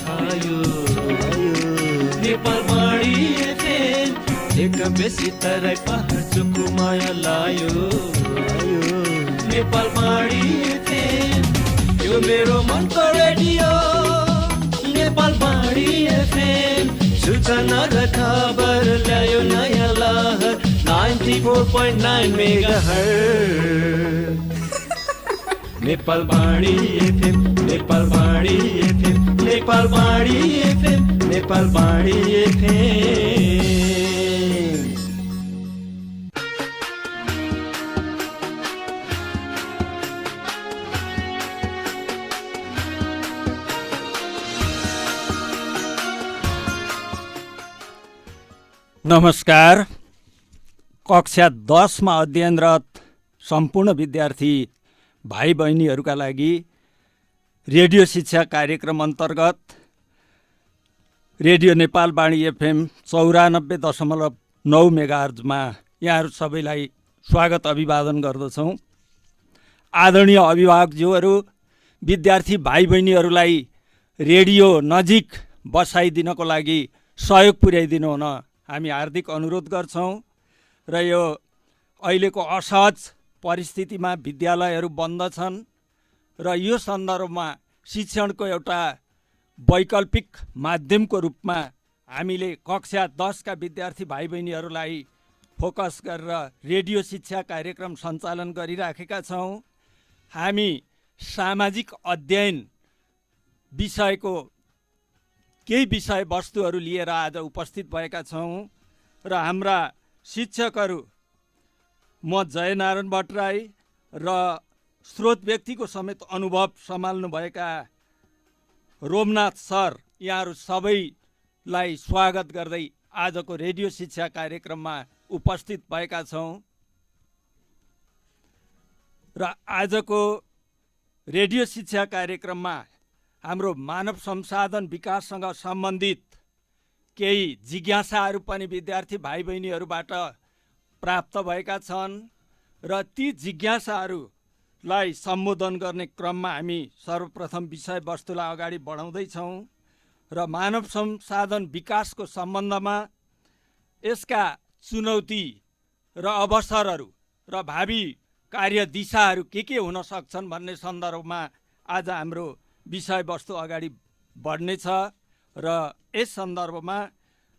छायो Nepalvani FM एक बेसी तराई पहाड चोखो माया लायो नेपालवाणी एफएम यो मेरो मनको रेडियो नेपालवाणी एफएम सूचना र खबर ल्यायो नयाँ लहर 94.9 megahertz Nepalvani FM Nepalvani FM Nepalvani FM Nepalvani FM. नमस्कार। कक्षा 10 मा अध्ययनरत सम्पूर्ण विद्यार्थी भाइ बहिनीहरूका लागि रेडियो शिक्षा कार्यक्रम अन्तर्गत रेडियो नेपालवाणी एफएम 94.9 मेगाहर्जमा यहाँहरू सबैलाई स्वागत अभिवादन गर्दछौँ। आदरणीय अभिभावकज्यूहरू, विद्यार्थी भाइ बहिनीहरूलाई रेडियो नजिक बसाइदिनको लागि सहयोग पुर्याइदिनु हुन हामी हार्दिक अनुरोध गर्छौँ र यो अहिलेको असहज परिस्थितिमा विद्यालयहरू बन्द छन् र यो सन्दर्भमा शिक्षणको एउटा वैकल्पिक माध्यमको रूपमा हामीले कक्षा 10 का विद्यार्थी भाइ बहिनीहरूलाई फोकस गरेर रेडियो शिक्षा कार्यक्रम सञ्चालन गरिराखेका छौँ। हामी सामाजिक अध्ययन विषयको केही विषयवस्तुहरू लिएर आज उपस्थित भएका छौँ र हाम्रा शिक्षकहरू म जयनारायण भट्टराई र स्रोत व्यक्तिको समेत अनुभव सम्हाल्नुभएका रोमनाथ सर, यहाँहरू सबैलाई स्वागत गर्दै आजको रेडियो शिक्षा कार्यक्रममा उपस्थित भएका छौँ र आजको रेडियो शिक्षा कार्यक्रममा हाम्रो मानव संसाधन विकाससँग सम्बन्धित केही जिज्ञासाहरू पनि विद्यार्थी भाइ बहिनीहरूबाट प्राप्त भएका छन् र ती जिज्ञासाहरूलाई सम्बोधन गर्ने क्रममा हामी सर्वप्रथम विषयवस्तुलाई अगाडि बढाउँदैछौँ र मानव संसाधन विकासको सम्बन्धमा यसका चुनौती र अवसरहरू र भावी कार्य दिशाहरू के हुन सक्छन् भन्ने सन्दर्भमा आज हाम्रो विषयवस्तु अगाडि बढ्नेछ र यस सन्दर्भमा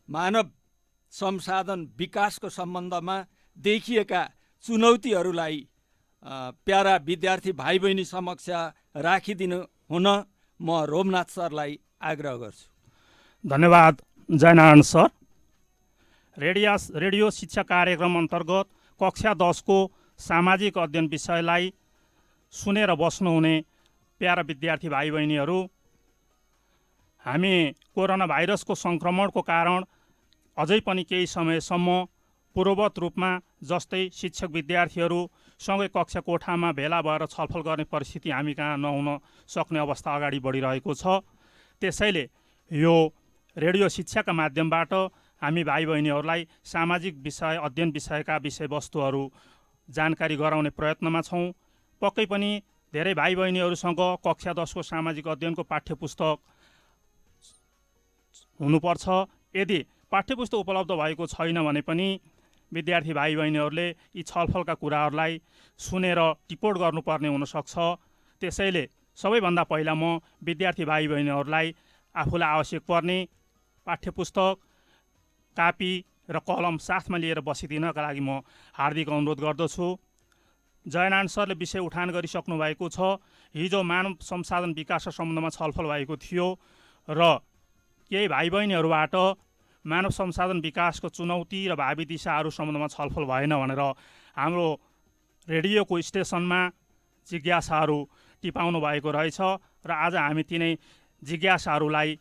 मानव संसाधन विकासको सम्बन्धमा देखिएका चुनौतीहरूलाई प्यारा विद्यार्थी भाइ बहिनी समक्ष राखिदिनु हुन म रोमनाथ सरलाई आग्रह गर्छु। धन्यवाद जयनारायण सर। रेडियो शिक्षा कार्यक्रम अन्तर्गत कक्षा 10 को सामाजिक अध्ययन विषयलाई सुनेर बस्नुहुने प्यारा विद्यार्थी भाइ बहिनीहरू, हामी कोरोना भाइरसको सङ्क्रमणको कारण अझै पनि केही समयसम्म पूर्ववत रूपमा जस्तै शिक्षक विद्यार्थीहरू सँगै कक्षा कोठामा भेला भएर छलफल गर्ने परिस्थिति हामी कहाँ नहुन सक्ने अवस्था अगाडि बढिरहेको छ। त्यसैले यो रेडियो शिक्षाका माध्यमबाट हामी भाइ बहिनीहरूलाई सामाजिक विषय अध्ययन विषयका विषयवस्तुहरू जानकारी गराउने प्रयत्नमा छौँ। पक्कै पनि धेरै भाइ बहिनीहरूसँग कक्षा 10 को सामाजिक अध्ययनको पाठ्यपुस्तक हुनुपर्छ। यदि पाठ्यपुस्तक उपलब्ध भएको छैन भने पनि विद्यार्थी भाइ बहिनीहरूले यी छलफलका कुराहरूलाई सुनेर टिप्पण गर्नुपर्ने हुनसक्छ। त्यसैले सबैभन्दा पहिला म विद्यार्थी भाइ बहिनीहरूलाई आफूलाई आवश्यक पर्ने पाठ्यपुस्तक, कापी र कलम साथमा लिएर बसिदिनका लागि म हार्दिक अनुरोध गर्दछु। जयनारायण सरले विषय उठान गरिसक्नु भएको छ। हिजो मानव संसाधन विकासका सम्बन्धमा छलफल भएको थियो र केही भाइ बहिनीहरूबाट मानव संसाधन विकासको चुनौती र भावी दिशाहरू सम्बन्धमा छलफल भएन भनेर हाम्रो रेडियोको स्टेसनमा जिज्ञासाहरू टिपाउनु भएको रहेछ र आज हामी तिनै जिज्ञासाहरूलाई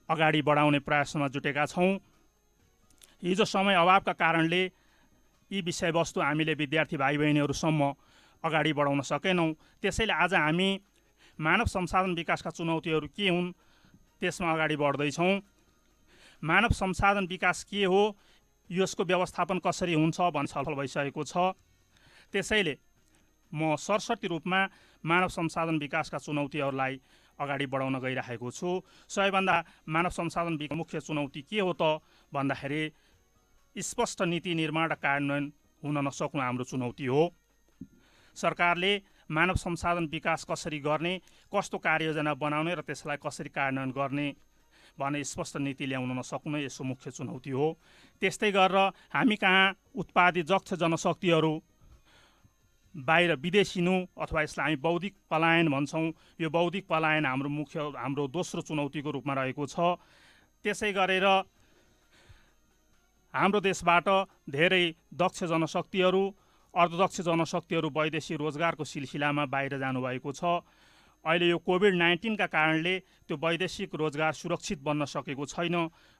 अगाडि बढाउने प्रयासमा जुटेका छौँ। हिजो समय अभावका कारणले यी विषयवस्तु हामीले विद्यार्थी भाइ बहिनीहरूसम्म अगाडि बढाउन सकेनौँ। त्यसैले आज हामी मानव संसाधन विकासका चुनौतीहरू के हुन् त्यसमा अगाडि बढ्दैछौँ। मानव संसाधन विकास के हो, यसको व्यवस्थापन कसरी हुन्छ भन्ने छलफल भइसकेको छ। त्यसैले म सरस्वती रूपमा मानव संसाधन विकासका चुनौतीहरूलाई अगाडि बढाउन गइरहेको छु। सबैभन्दा मानव संसाधन विकासको मुख्य चुनौती के हो त भन्दाखेरि स्पष्ट नीति निर्माण र कार्यान्वयन हुन नसक्नु हाम्रो चुनौती हो। सरकारले मानव संसाधन विकास कसरी गर्ने, कस्तो कार्ययोजना बनाउने र त्यसलाई कसरी कार्यान्वयन गर्ने भने स्पष्ट नीति ल्याउन नसक्नु यसो मुख्य चुनौती हो। त्यस्तै गरेर हामी कहाँ उत्पादित दक्ष जनशक्तिहरू बाहिर विदेशिनु अथवा यसलाई हामी बौद्धिक पलायन भन्छौँ, यो बौद्धिक पलायन हाम्रो दोस्रो चुनौतीको रूपमा रहेको छ। त्यसै गरेर हाम्रो देशबाट धेरै दक्ष जनशक्तिहरू, अर्धदक्ष जनशक्तिहरू वैदेशिक रोजगारको सिलसिलामा बाहिर जानुभएको छ। अहिले यो कोभिड-19 का कारणले त्यो वैदेशिक रोजगार सुरक्षित बन्न सकेको छैन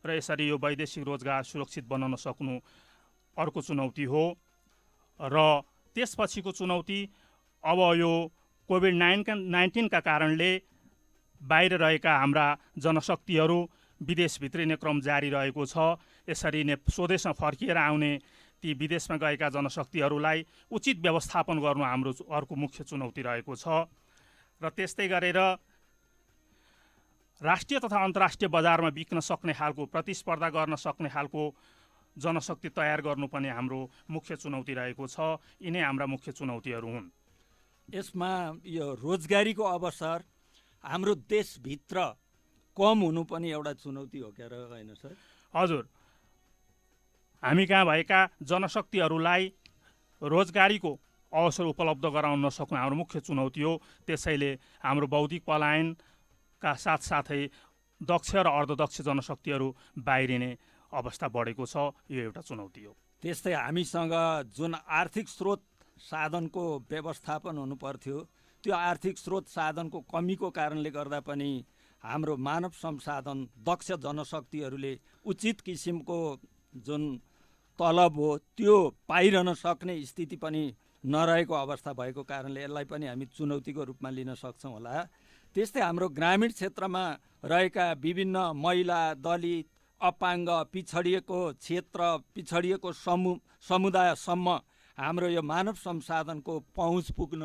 र यसरी यो वैदेशिक रोजगार सुरक्षित बन्न नसक्नु अर्को चुनौती हो। र त्यसपछिको चुनौती अब यो कोभिड-19 का कारणले बाहिर रहेका हाम्रा जनशक्तिहरू विदेश भित्रिने क्रम जारी रहेको छ। यसरी नै स्वदेशमा फर्किएर आउने ती विदेशमा गएका जनशक्तिहरूलाई उचित व्यवस्थापन गर्नु हाम्रो अर्को मुख्य चुनौती रहेको छ। र त्यस्तै गरेर राष्ट्रिय तथा अन्तर्राष्ट्रिय बजारमा बिक्न सक्ने खालको, प्रतिस्पर्धा गर्न सक्ने खालको जनशक्ति तयार गर्नु पनि हाम्रो मुख्य चुनौती रहेको छ। यिनै हाम्रा मुख्य चुनौतीहरू हुन्। यसमा यो रोजगारीको अवसर हाम्रो देशभित्र कम हुनु पनि एउटा चुनौती हो क्या र होइन सर? हजुर, हामी कहाँ भएका जनशक्तिहरूलाई रोजगारीको अवसर उपलब्ध गराउन नसक्नु हाम्रो मुख्य चुनौती हो। त्यसैले हाम्रो बौद्धिक पलायनका साथसाथै दक्ष र अर्धदक्ष जनशक्तिहरू बाहिरिने अवस्था बढेको छ, यो एउटा चुनौती हो। त्यस्तै हामीसँग जुन आर्थिक स्रोत साधनको व्यवस्थापन हुनु पर्थ्यो, त्यो आर्थिक स्रोत साधनको कमीको कारणले गर्दा पनि हाम्रो मानव संसाधन दक्ष जनशक्तिहरूले उचित किसिमको जुन तलब हो त्यो पाइरहन सक्ने स्थिति पनि नरहेको अवस्था भएको कारणले यसलाई पनि हामी चुनौतीको रूपमा लिन सक्छौँ होला। त्यस्तै हाम्रो ग्रामीण क्षेत्रमा रहेका विभिन्न महिला, दलित, अपाङ्ग, पिछडिएको क्षेत्र, पिछडिएको समुदायसम्म हाम्रो यो मानव संसाधनको पहुँच पुग्न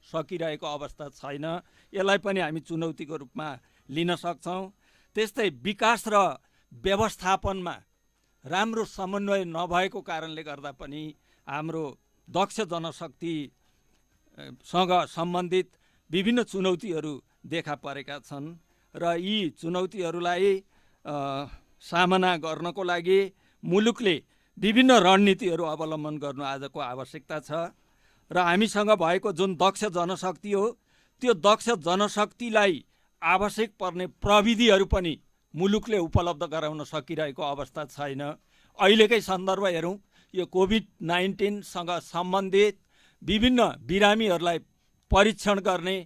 सकिरहेको अवस्था छैन। यसलाई पनि हामी चुनौतीको रूपमा लिन सक्छौँ। त्यस्तै विकास र व्यवस्थापनमा राम्रो समन्वय नभएको कारणले गर्दा पनि हाम्रो दक्ष जनशक्तिसँग सम्बन्धित विभिन्न चुनौतीहरू देखा परेका छन् र यी चुनौतीहरूलाई सामना गर्नको लागि मुलुकले विभिन्न रणनीतिहरू अवलम्बन गर्नु आजको आवश्यकता छ। र हामीसँग भएको जुन दक्ष जनशक्ति हो त्यो दक्ष जनशक्तिलाई आवश्यक पर्ने प्रविधिहरू पनि मुलुकले उपलब्ध गराउन सकिरहेको अवस्था छैन। अहिलेकै सन्दर्भ हेरौँ, यो कोभिड-19सँग सम्बन्धित विभिन्न बिरामीहरूलाई परीक्षण गर्ने,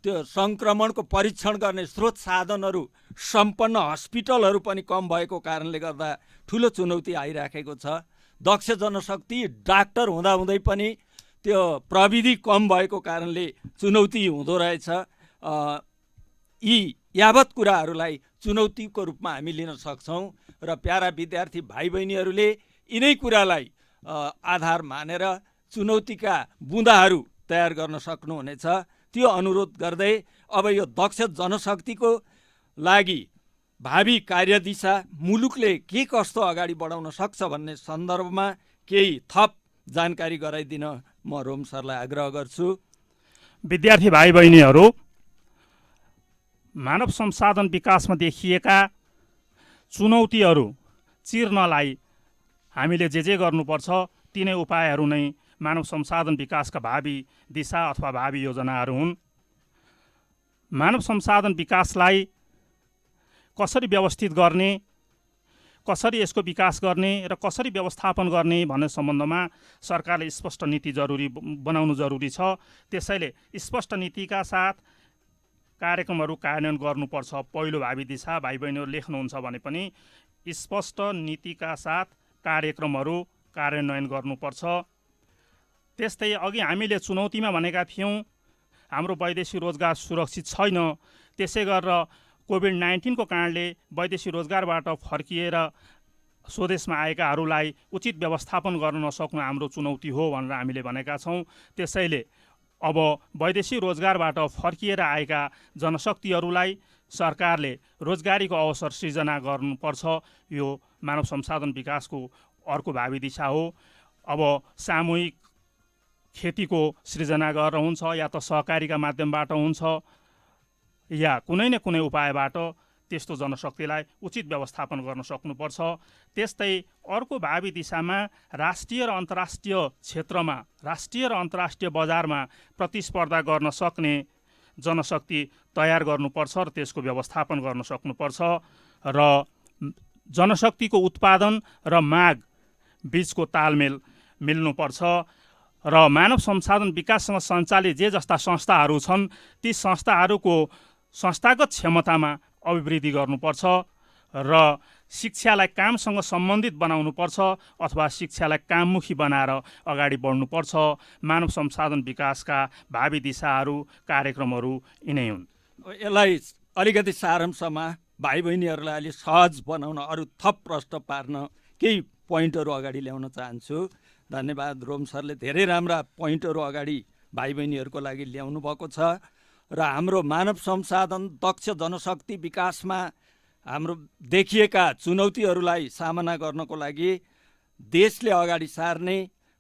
त्यो सङ्क्रमणको परीक्षण गर्ने स्रोत साधनहरू सम्पन्न हस्पिटलहरू पनि कम भएको कारणले गर्दा ठुलो चुनौती आइराखेको छ। दक्ष जनशक्ति डाक्टर हुँदाहुँदै पनि त्यो प्रविधि कम भएको कारणले चुनौती हुँदो रहेछ। यी यावत कुराहरूलाई चुनौतीको रूपमा हामी लिन सक्छौँ र प्यारा विद्यार्थी भाइ बहिनीहरूले यिनै कुरालाई आधार मानेर चुनौतीका बुँदाहरू तयार गर्न सक्नुहुनेछ। त्यो अनुरोध गर्दै अब यो दक्ष जनशक्तिको लागि भावी कार्यदिशा मुलुकले के कस्तो अगाडि बढाउन सक्छ भन्ने सन्दर्भमा केही थप जानकारी गराइदिन म रोम सरलाई आग्रह गर्छु। विद्यार्थी भाइ बहिनीहरू, मानव संसाधन विकासमा देखिएका चुनौतीहरू चिर्नलाई हामीले जे गर्नुपर्छ तिनै उपायहरू नै मानव संसाधन विकासका भावी दिशा अथवा भावी योजनाहरू हुन्। मानव संसाधन विकासलाई कसरी व्यवस्थित गर्ने, कसरी यसको विकास गर्ने र कसरी व्यवस्थापन गर्ने भन्ने सम्बन्धमा सरकारले स्पष्ट नीति बनाउनु जरुरी छ। त्यसैले स्पष्ट नीतिका साथ कार्यक्रमहरू कार्यान्वयन गर्नुपर्छ। पहिलो भावी दिशा भाइ बहिनीहरू लेख्नुहुन्छ भने पनि स्पष्ट नीतिका साथ कार्यक्रमहरू कार्यान्वयन गर्नुपर्छ। त्यस्तै अघि हामीले चुनौतीमा भनेका थियौँ हाम्रो वैदेशिक रोजगार सुरक्षित छैन। त्यसै गरेर कोभिड-19 को कारणले वैदेशिक रोजगारबाट फर्किएर स्वदेशमा आएकाहरूलाई उचित व्यवस्थापन गर्न नसक्नु हाम्रो चुनौती हो भनेर हामीले भनेका छौँ। त्यसैले अब वैदेशिक रोजगारबाट फर्किएर आएका जनशक्तिहरूलाई सरकारले रोजगारीको अवसर सृजना गर्नुपर्छ। यो मानव संसाधन विकासको अर्को भावी दिशा हो। अब सामूहिक खेतीको सृजना गरेर हुन्छ, या त सहकारीका माध्यमबाट हुन्छ, या कुनै न कुनै उपायबाट त्यस्तो जनशक्तिलाई उचित व्यवस्थापन गर्न सक्नुपर्छ। त्यस्तै अर्को भावी दिशामा राष्ट्रिय र अन्तर्राष्ट्रिय क्षेत्रमा, राष्ट्रिय र अन्तर्राष्ट्रिय बजारमा प्रतिस्पर्धा गर्न सक्ने जनशक्ति तयार गर्नुपर्छ र त्यसको व्यवस्थापन गर्न सक्नुपर्छ। र जनशक्तिको उत्पादन र माग बिचको तालमेल मिल्नुपर्छ। र मानव संसाधन विकाससँग सञ्चालित जे जस्ता संस्थाहरू छन् ती संस्थाहरूको संस्थागत क्षमतामा अभिवृद्धि गर्नुपर्छ र शिक्षालाई कामसँग सम्बन्धित बनाउनुपर्छ अथवा शिक्षालाई काममुखी बनाएर अगाडि बढ्नुपर्छ। मानव संसाधन विकासका भावी दिशाहरू, कार्यक्रमहरू यिनै हुन्। यसलाई अलिकति सारांशमा भाइ बहिनीहरूलाई अलि सहज बनाउन, अरू थप प्रश्न पार्न केही पोइन्टहरू अगाडि ल्याउन चाहन्छु। धन्यवाद रोम सरले, धेरै राम्रा पोइन्टहरू अगाडि भाइ बहिनीहरूको लागि ल्याउनु भएको छ। र हाम्रो मानव संसाधन दक्ष जनशक्ति विकासमा हाम्रो देखिएका चुनौतीहरूलाई सामना गर्नको लागि देशले अगाडि सार्ने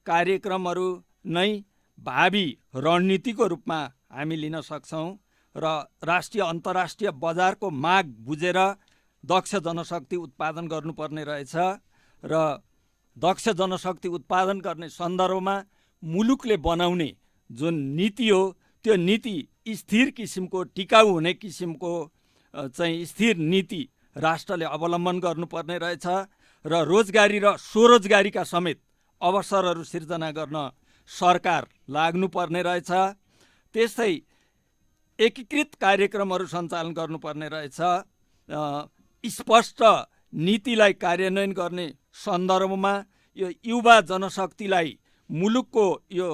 कार्यक्रमहरू नै भावी रणनीतिको रूपमा हामी लिन सक्छौँ। र राष्ट्रिय अन्तर्राष्ट्रिय बजारको माग बुझेर दक्ष जनशक्ति उत्पादन गर्नुपर्ने रहेछ। र दक्ष जनशक्ति उत्पादन गर्ने सन्दर्भमा मुलुकले बनाउने जुन नीति हो त्यो नीति स्थिर किसिमको, टिकाउ हुने किसिमको चाहिँ स्थिर नीति राष्ट्रले अवलम्बन गर्नुपर्ने रहेछ। र रोजगारी र स्वरोजगारीका समेत अवसरहरू सिर्जना गर्न सरकार लाग्नुपर्ने रहेछ। त्यस्तै एकीकृत कार्यक्रमहरू सञ्चालन गर्नुपर्ने रहेछ। स्पष्ट नीतिलाई कार्यान्वयन गर्ने सन्दर्भमा यो युवा जनशक्तिलाई मुलुकको यो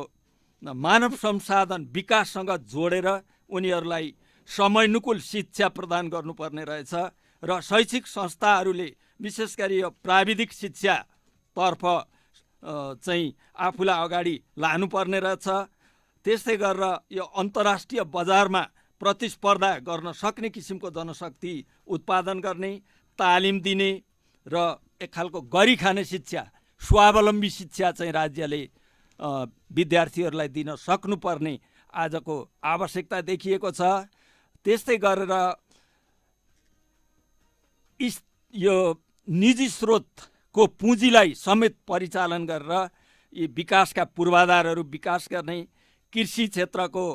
मानव संसाधन विकाससँग जोडेर उनीहरूलाई समयानुकूल शिक्षा प्रदान गर्नुपर्ने रहेछ। र शैक्षिक संस्थाहरूले विशेष गरी यो प्राविधिक शिक्षातर्फ चाहिँ आफूलाई अगाडि लानुपर्ने रहेछ। त्यस्तै गरेर यो अन्तर्राष्ट्रिय बजारमा प्रतिस्पर्धा गर्न सक्ने किसिमको जनशक्ति उत्पादन गर्ने, तालिम दिने र एक खालको गरी खाने शिक्षा, स्वावलम्बी शिक्षा चाहिँ राज्यले विद्यार्थीहरूलाई दिन सक्नुपर्ने आजको आवश्यकता देखिएको छ। त्यस्तै गरेर यो निजी स्रोतको पुँजीलाई समेत परिचालन गरेर यी विकासका पूर्वाधारहरू विकास गर्ने, कृषि क्षेत्रको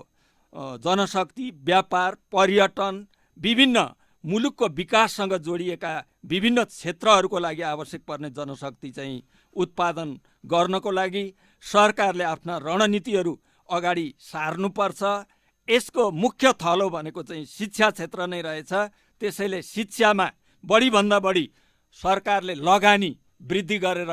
जनशक्ति, व्यापार, पर्यटन, विभिन्न मुलुकको विकाससँग जोडिएका विभिन्न क्षेत्रहरूको लागि आवश्यक पर्ने जनशक्ति चाहिँ उत्पादन गर्नको लागि सरकारले आफ्ना रणनीतिहरू अगाडि सार्नुपर्छ। यसको मुख्य थलो भनेको चाहिँ शिक्षा क्षेत्र नै रहेछ। त्यसैले शिक्षामा बढीभन्दा बढी सरकारले लगानी वृद्धि गरेर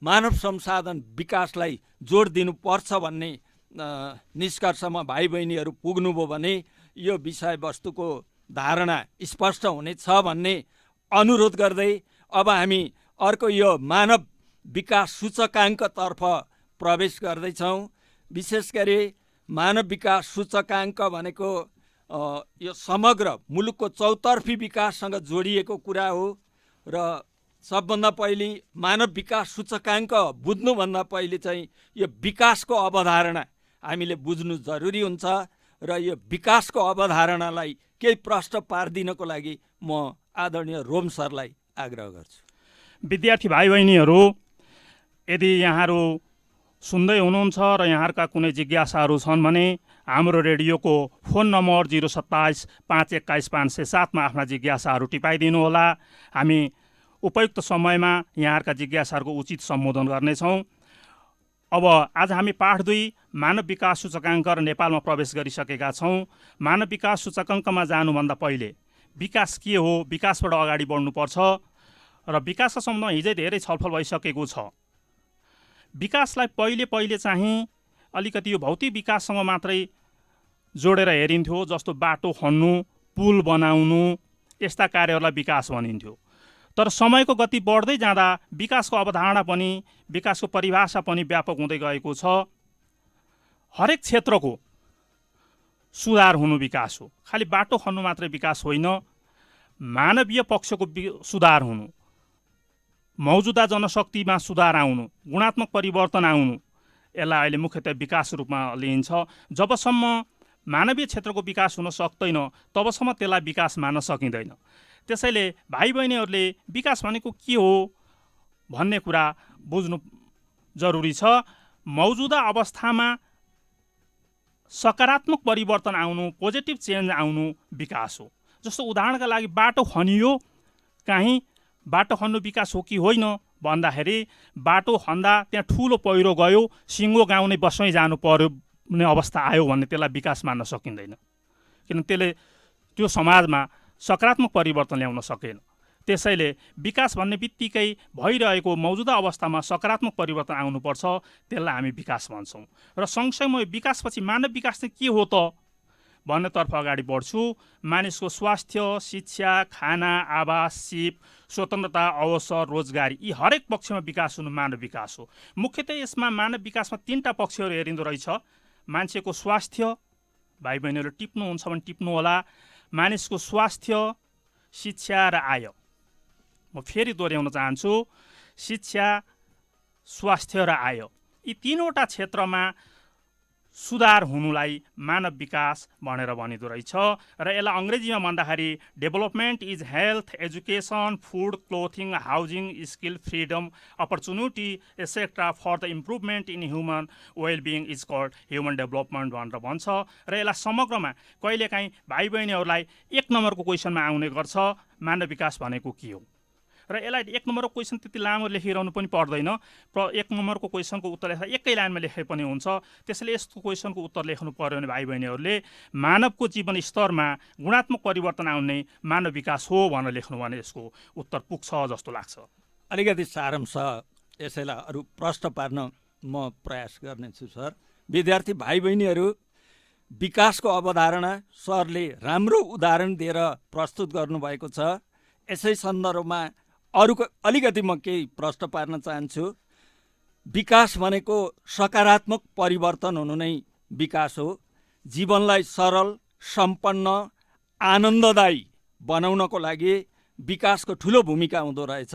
मानव संसाधन विकासलाई जोड दिनुपर्छ भन्ने निष्कर्षमा भाइ बहिनीहरू पुग्नुभयो भने यो विषयवस्तुको धारणा स्पष्ट हुनेछ भन्ने अनुरोध गर्दै अब हामी अर्को यो मानव विकास सूचकाङ्कतर्फ प्रवेश गर्दैछौँ। विशेष गरी मानव विकास सूचकाङ्क भनेको यो समग्र मुलुकको चौतर्फी विकाससँग जोडिएको कुरा हो। र सबभन्दा पहिले मानव विकास सूचकाङ्क बुझ्नुभन्दा पहिले चाहिँ यो विकासको अवधारणा हामीले बुझ्नु जरुरी हुन्छ। र यो विकासको अवधारणालाई केही प्रश्न पारिदिनको लागि म आदरणीय रोम सरलाई आग्रह गर्छु। विद्यार्थी भाइ बहिनीहरू, यदि यहाँहरू सुन्दै हुनुहुन्छ र यहाँहरूका कुनै जिज्ञासाहरू छन् भने हाम्रो रेडियोको फोन नम्बर 027 521 507 मा आफ्ना जिज्ञासाहरू टिपाइदिनु होला। हामी उपयुक्त समयमा यहाँहरूका जिज्ञासाहरूको उचित सम्बोधन गर्नेछौँ। अब आज हामी पाठ 2 मानव विकास सूचकाङ्क र नेपालमा प्रवेश गरिसकेका छौँ। मानव विकास सूचकाङ्कमा जानुभन्दा पहिले विकास के हो, विकासबाट अगाडि बढ्नुपर्छ र विकासका सम्बन्धमा हिजै धेरै छलफल भइसकेको छ। विकासलाई पहिले चाहिँ अलिकति यो भौतिक विकाससँग मात्रै जोडेर हेरिन्थ्यो, जस्तो बाटो खन्नु, पुल बनाउनु, यस्ता कार्यहरूलाई विकास भनिन्थ्यो। तर समयको गति बढ्दै जाँदा विकासको अवधारणा पनि, विकासको परिभाषा पनि व्यापक हुँदै गएको छ। हरेक क्षेत्रको सुधार हुनु विकास हो। खालि बाटो खन्नु मात्रै विकास होइन, मानवीय पक्षको सुधार हुनु, मौजुदा जनशक्तिमा सुधार आउनु, गुणात्मक परिवर्तन आउनु, यसलाई अहिले मुख्यतः विकास रूपमा लिइन्छ। जबसम्म मानवीय क्षेत्रको विकास हुन सक्दैन तबसम्म त्यसलाई विकास मान्न सकिँदैन। त्यसैले भाइ बहिनीहरूले विकास भनेको के हो भन्ने कुरा बुझ्नु जरुरी छ। मौजुदा अवस्थामा सकारात्मक परिवर्तन आउनु, पोजिटिभ चेन्ज आउनु विकास हो। जस्तो उदाहरणका लागि बाटो खनियो, काहीँ बाटो खन्नु विकास हो कि होइन भन्दाखेरि बाटो खन्दा त्यहाँ ठुलो पहिरो गयो, सिङ्गो गाउँ नै बसमै जानु पर्यो भन्ने अवस्था आयो भने त्यसलाई विकास मान्न सकिँदैन, किन त्यसले त्यो समाजमा सकारात्मक परिवर्तन ल्याउन सकेन। त्यसैले विकास भन्ने बित्तिकै भइरहेको मौजुदा अवस्थामा सकारात्मक परिवर्तन आउनुपर्छ, त्यसलाई हामी विकास भन्छौँ। र सँगसँगै विकासपछि मानव विकास चाहिँ के हो त भन्नेतर्फ अगाडि बढ्छु। मानिसको स्वास्थ्य, शिक्षा, खाना, आवास, सिप, स्वतन्त्रता, अवसर, रोजगारी, यी हरेक पक्षमा विकास हुनु मानव विकास हो। मुख्यतः यसमा मानव विकासमा 3टा पक्षहरू हेरिँदो रहेछ। मान्छेको स्वास्थ्य, भाइ बहिनीहरू टिप्नुहुन्छ भने टिप्नु होला, मानिसको स्वास्थ्य, शिक्षा र आय। म फेरि दोहोऱ्याउन चाहन्छु, शिक्षा, स्वास्थ्य र आय, यी 3वटा क्षेत्रमा सुधार हुनुलाई मानव विकास भनेर भनिदो रहेछ। र यसलाई अङ्ग्रेजीमा भन्दाखेरि development is health, education, food, clothing, housing, skill, freedom, opportunity etcetera for the improvement in human wellbeing is called human development भनेर भन्छ। र यसलाई समग्रमा कहिलेकाहीँ भाइ बहिनीहरूलाई 1 नम्बरको क्वेसनमा आउने गर्छ, मानव विकास भनेको के हो। र यसलाई 1 नम्बरको क्वेसन त्यति लामो लेखिरहनु पनि पर्दैन। 1 नम्बरको क्वेसनको उत्तर लेख्दा एकै लाइनमा लेखे पनि हुन्छ। त्यसैले यस्तो क्वेसनको उत्तर लेख्नु पर्यो भने भाइ बहिनीहरूले मानवको जीवन स्तरमा गुणात्मक परिवर्तन आउने मानव विकास हो भनेर लेख्नु भने यसको उत्तर पुग्छ जस्तो लाग्छ। अलिकति सारांश यसैलाई अरू प्रश्न पार्न म प्रयास गर्नेछु सर। विद्यार्थी भाइ बहिनीहरू, विकासको अवधारणा सरले राम्रो उदाहरण दिएर प्रस्तुत गर्नुभएको छ। यसै सन्दर्भमा अरूको अलिकति म केही प्रश्न पार्न चाहन्छु। विकास भनेको सकारात्मक परिवर्तन हुनु नै विकास हो। जीवनलाई सरल, सम्पन्न, आनन्ददायी बनाउनको लागि विकासको ठुलो भूमिका हुँदो रहेछ।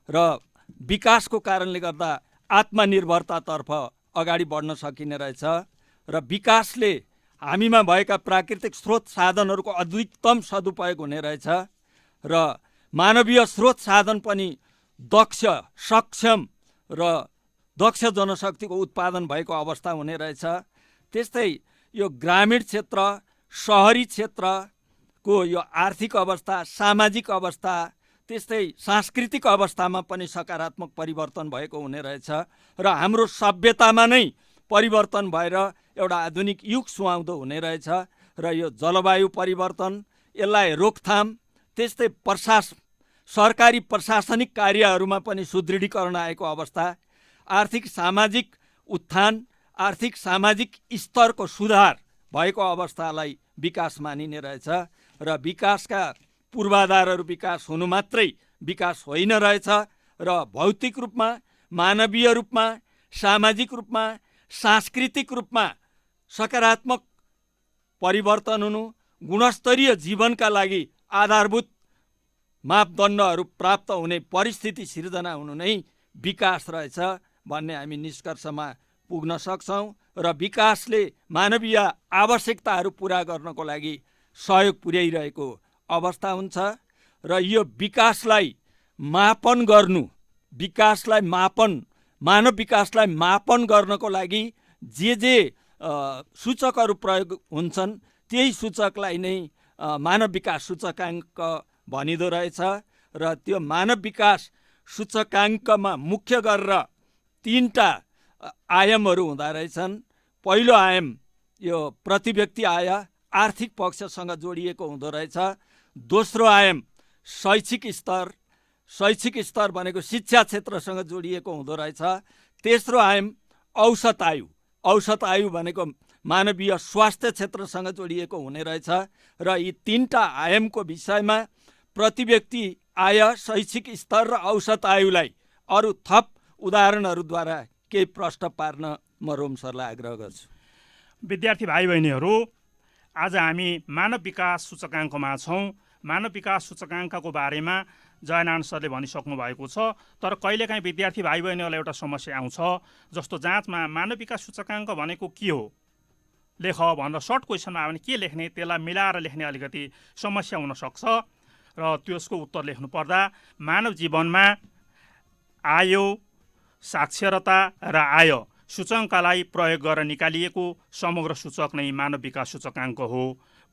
र विकासको कारणले गर्दा आत्मनिर्भरतातर्फ अगाडि बढ्न सकिने रहेछ। र विकासले हामीमा भएका प्राकृतिक स्रोत साधनहरूको अधिकतम सदुपयोग हुने रहेछ। र मानवीय स्रोत साधन पनि दक्ष, सक्षम र दक्ष जनशक्तिको उत्पादन भएको अवस्था हुने रहेछ। त्यस्तै यो ग्रामीण क्षेत्र, सहरी क्षेत्रको यो आर्थिक अवस्था, सामाजिक अवस्था, त्यस्तै सांस्कृतिक अवस्थामा पनि सकारात्मक परिवर्तन भएको हुने रहेछ। र हाम्रो सभ्यतामा नै परिवर्तन भएर एउटा आधुनिक युग सुहाउँदो हुने रहेछ। र यो जलवायु परिवर्तन, यसलाई रोकथाम, त्यस्तै सरकारी प्रशासनिक कार्यहरूमा पनि सुदृढीकरण आएको अवस्था, आर्थिक सामाजिक उत्थान, आर्थिक सामाजिक स्तरको सुधार भएको अवस्थालाई विकास मानिने रहेछ। र विकासका पूर्वाधारहरू विकास हुनु मात्रै विकास होइन रहेछ। र भौतिक रूपमा, मानवीय रूपमा, सामाजिक रूपमा, सांस्कृतिक रूपमा सकारात्मक परिवर्तन हुनु, गुणस्तरीय जीवनका लागि आधारभूत मापदण्डहरू प्राप्त हुने परिस्थिति सिर्जना हुनु नै विकास रहेछ भन्ने हामी निष्कर्षमा पुग्न सक्छौँ। र विकासले मानवीय आवश्यकताहरू पुरा गर्नको लागि सहयोग पुर्याइरहेको अवस्था हुन्छ। र यो विकासलाई मापन गर्नु, मानव विकासलाई मापन गर्नको लागि जे सूचकहरू प्रयोग हुन्छन् त्यही सूचकलाई नै मानव विकास सूचकाङ्क भनिदो रहेछ। र त्यो मानव विकास सूचकाङ्कमा मुख्य गरेर 3टा आयामहरू हुँदो रहेछन्। पहिलो आयाम यो प्रति व्यक्ति आय, आर्थिक पक्षसँग जोडिएको हुँदो रहेछ। दोस्रो आयाम शैक्षिक स्तर भनेको शिक्षा क्षेत्रसँग जोडिएको हुँदो रहेछ। तेस्रो आयाम औसत आयु भनेको मानवीय स्वास्थ्य क्षेत्रसँग जोडिएको हुने रहेछ। र यी 3टा आयामको विषयमा प्रति व्यक्ति आय, शैक्षिक स्तर र औसत आयुलाई अरू थप उदाहरणहरूद्वारा केही प्रश्न पार्न म रोम सरलाई आग्रह गर्छु। विद्यार्थी भाइ बहिनीहरू, आज हामी मानव विकास सूचकाङ्कमा छौँ। मानव विकास सूचकाङ्कको बारेमा जयनारायण सरले भनिसक्नु भएको छ। तर कहिलेकाहीँ विद्यार्थी भाइ बहिनीहरूलाई एउटा समस्या आउँछ, जस्तो जाँचमा मानव विकास सूचकाङ्क भनेको के हो लेख भनेर सर्ट क्वेसनमा आयो भने के लेख्ने, त्यसलाई मिलाएर लेख्ने अलिकति समस्या हुनसक्छ। र त्यसको उत्तर लेख्नु पर्दा मानव जीवनमा आय, साक्षरता र आय सूचकाङ्कलाई प्रयोग गरेर निकालिएको समग्र सूचक नै मानव विकास सूचकाङ्क हो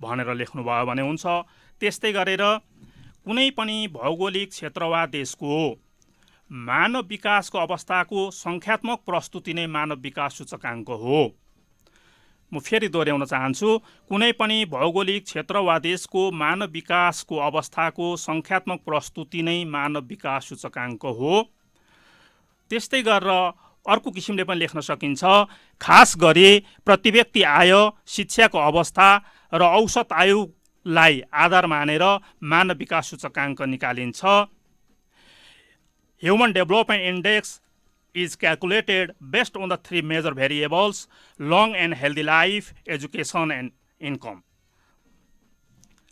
भनेर लेख्नुभयो भने हुन्छ। त्यस्तै गरेर कुनै पनि भौगोलिक क्षेत्र वा देशको मानव विकासको अवस्थाको सङ्ख्यात्मक प्रस्तुति नै मानव विकास सूचकाङ्क हो। म फेरि दोहोऱ्याउन चाहन्छु, कुनै पनि भौगोलिक क्षेत्र वा देशको मानव विकासको अवस्थाको सङ्ख्यात्मक प्रस्तुति नै मानव विकास सूचकाङ्क हो। त्यस्तै गरेर अर्को किसिमले पनि लेख्न सकिन्छ, खास गरी प्रति व्यक्ति आय, शिक्षाको अवस्था र औसत आयुलाई आधार मानेर मानव विकास सूचकाङ्क निकालिन्छ। Human development index is calculated based on the three major variables: long and healthy life, education and income.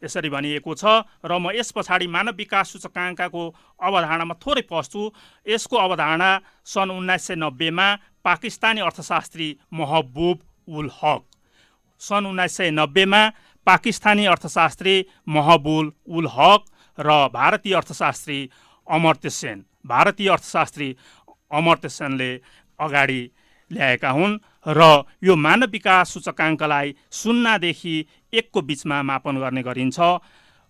यसरी भनिएको छ। र म यस पछाडि मानव विकास सूचकाङ्कको अवधारणामा थोरै पस्छु। यसको अवधारणा सन् 1990 मा पाकिस्तानी अर्थशास्त्री महबुब उल हक, सन् 1990 मा पाकिस्तानी अर्थशास्त्री महबुब उल हक र भारतीय अर्थशास्त्री अमर्त्य सेनले अगाडि ल्याएका हुन्। र यो मानव विकास सूचकाङ्कलाई 0 देखि 1 को बीचमा मापन गर्ने गरिन्छ।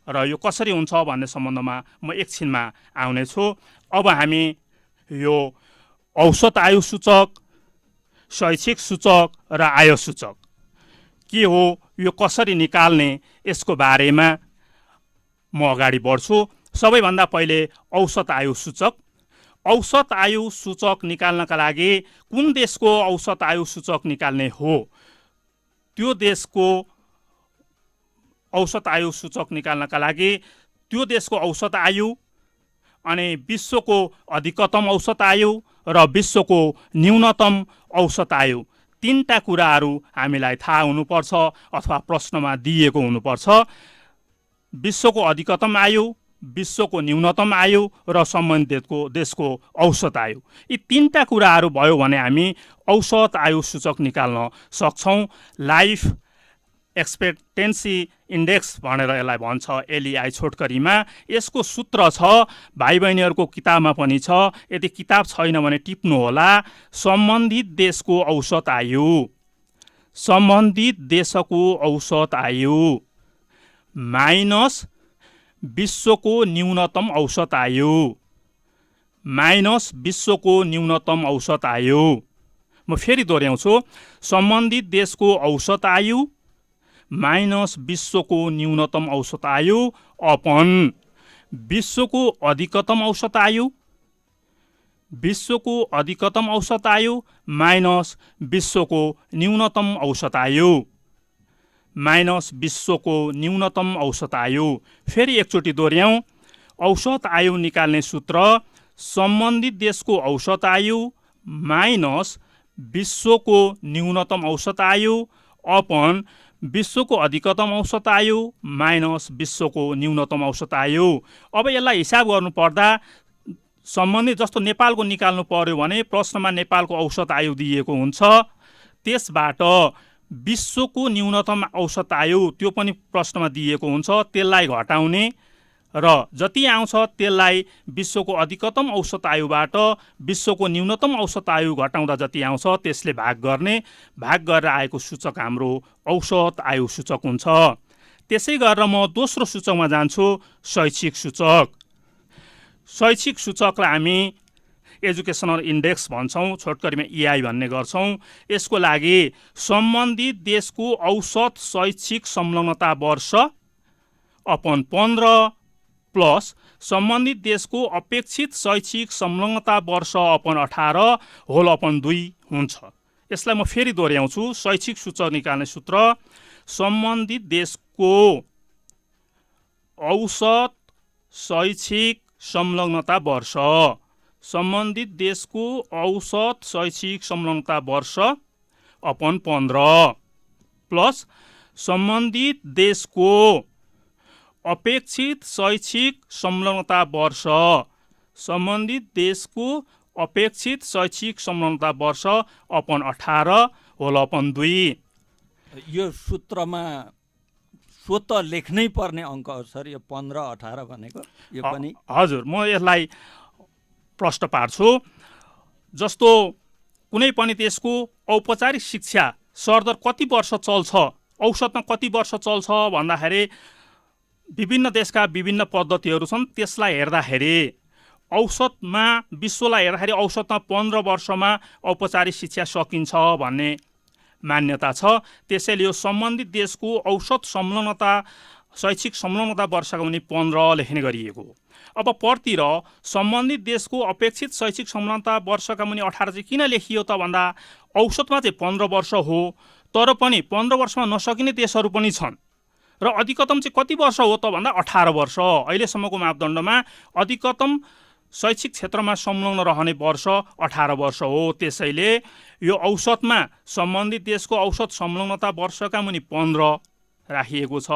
र यो कसरी हुन्छ भन्ने सम्बन्धमा म एकछिनमा आउनेछु। अब हामी यो औसत आयु सूचक, शैक्षिक सूचक र आय सूचक के हो, यो कसरी निकाल्ने, यसको बारेमा म अगाडि बढ्छु। सबैभन्दा पहिले औसत आयु सूचक। औसत आयु सूचक निकाल्नका लागि कुन देशको औसत आयु सूचक निकाल्ने हो, त्यो देशको औसत आयु सूचक निकाल्नका लागि त्यो देशको औसत आयु अनि विश्वको अधिकतम औसत आयु र विश्वको न्यूनतम औसत आयु, तीनटा कुराहरू हामीलाई थाहा हुनुपर्छ अथवा प्रश्नमा दिएको हुनुपर्छ। विश्वको अधिकतम आयु, विश्वको न्यूनतम आयु र सम्बन्धित देशको औसत आयु, यी तीनटा कुराहरू भयो भने हामी औसत आयु सूचक निकाल्न सक्छौँ। लाइफ एक्सपेक्टेन्सी इन्डेक्स भनेर यसलाई भन्छ, LEI छोटकरीमा। यसको सूत्र छ, भाइ बहिनीहरूको किताबमा पनि छ, यदि किताब छैन भने टिप्नु होला। सम्बन्धित देशको औसत आयु, सम्बन्धित देशको औसत आयु माइनस विश्वको न्यूनतम औसत आयु, माइनस विश्वको न्यूनतम औसत आयु। म फेरि दोहोऱ्याउँछु, सम्बन्धित देशको औसत आयु माइनस विश्वको न्यूनतम औसत आयु अपन विश्वको अधिकतम औसत आयु, विश्वको अधिकतम औसत आयु माइनस विश्वको न्यूनतम औसत आयु, माइनस विश्वको न्यूनतम औसत आयु। फेरि एकचोटि दोहोऱ्याउँ, औसत आयु निकाल्ने सूत्र सम्बन्धित देशको औसत आयु माइनस विश्वको न्यूनतम औसत आयु अपन विश्वको अधिकतम औसत आयु माइनस विश्वको न्यूनतम औसत आयु। अब यसलाई हिसाब गर्नु पर्दा सम्बन्धित, जस्तो नेपालको निकाल्नु पर्यो भने प्रश्नमा नेपालको औसत आयु दिएको हुन्छ, त्यसबाट विश्वको न्यूनतम औसत आयु त्यो पनि प्रश्नमा दिएको हुन्छ, त्यसलाई घटाउने र जति आउँछ त्यसलाई विश्वको अधिकतम औसत आयुबाट विश्वको न्यूनतम औसत आयु घटाउँदा जति आउँछ त्यसले भाग गर्ने, भाग गरेर आएको सूचक हाम्रो औसत आयु सूचक हुन्छ। त्यसै गरेर म दोस्रो सूचकमा जान्छु, शैक्षिक सूचक। शैक्षिक सूचकलाई हामी एजुकेसनल इन्डेक्स भन्छौँ, छोटकरीमा EI भन्ने गर्छौँ। यसको लागि सम्बन्धित देशको औसत शैक्षिक संलग्नता वर्ष अपन 15 प्लस सम्बन्धित देशको अपेक्षित शैक्षिक संलग्नता वर्ष अपन 18 होल अपन 2 हुन्छ। यसलाई म फेरि दोहोऱ्याउँछु, शैक्षिक सूचक निकाल्ने सूत्र सम्बन्धित देशको औसत शैक्षिक संलग्नता वर्ष, सम्बन्धित देशको औसत शैक्षिक संलग्नता वर्ष अपन 15 प्लस सम्बन्धित देशको अपेक्षित शैक्षिक संलग्नता वर्ष, सम्बन्धित देशको अपेक्षित शैक्षिक संलग्नता वर्ष अपन 18 होल अपन 2। यो सूत्रमा स्वतः लेख्नै पर्ने अङ्क हो सर, यो 15-18 भनेको यो पनि? हजुर, म यसलाई प्रश्न पार्छु। जस्तो कुनै पनि देशको औपचारिक शिक्षा सरदर कति वर्ष चल्छ, औसतमा कति वर्ष चल्छ भन्दाखेरि विभिन्न देशका विभिन्न पद्धतिहरू छन्। त्यसलाई हेर्दाखेरि औसतमा विश्वलाई हेर्दाखेरि औसतमा 15 वर्षमा औपचारिक शिक्षा सकिन्छ भन्ने मान्यता छ। त्यसैले यो सम्बन्धित देशको औसत संलग्नता शैक्षिक संलग्नता वर्षका मुनि 15 लेख्ने गरिएको। अब परतिर सम्बन्धित देशको अपेक्षित शैक्षिक संलग्नता वर्षका मुनि 18 चाहिँ किन लेखियो त भन्दा औसतमा चाहिँ 15 वर्ष हो, तर पनि 15 वर्षमा नसकिने देशहरू पनि छन् र अधिकतम चाहिँ कति वर्ष हो त भन्दा 18 वर्ष। अहिलेसम्मको मापदण्डमा अधिकतम शैक्षिक क्षेत्रमा संलग्न रहने वर्ष 18 वर्ष हो। त्यसैले यो औसतमा सम्बन्धित देशको औसत संलग्नता वर्षका मुनि 15 राखिएको छ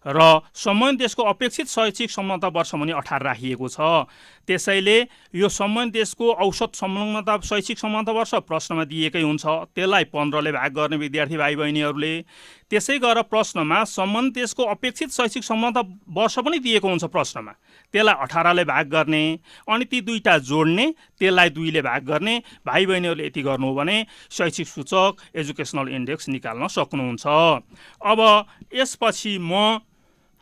र सम्बन्धित देशको अपेक्षित शैक्षिक संलग्नता वर्ष मुनि 18 राखिएको छ। त्यसैले यो सम्बन्धित देशको औसत संलग्नता शैक्षिक संलग्नता वर्ष प्रश्नमा दिएकै हुन्छ, त्यसलाई 15 ले भाग गर्ने विद्यार्थी भाइ बहिनीहरूले। त्यसै गरेर प्रश्नमा सम्बन्धित देशको अपेक्षित शैक्षिक संलग्नता वर्ष पनि दिएको हुन्छ प्रश्नमा, त्यसलाई 18 ले भाग गर्ने अनि ती दुईटा जोड्ने, त्यसलाई 2 ले भाग गर्ने। भाइ बहिनीहरूले यति गर्नु हो भने शैक्षिक सूचक एजुकेसनल इन्डेक्स निकाल्न सक्नुहुन्छ। अब यसपछि म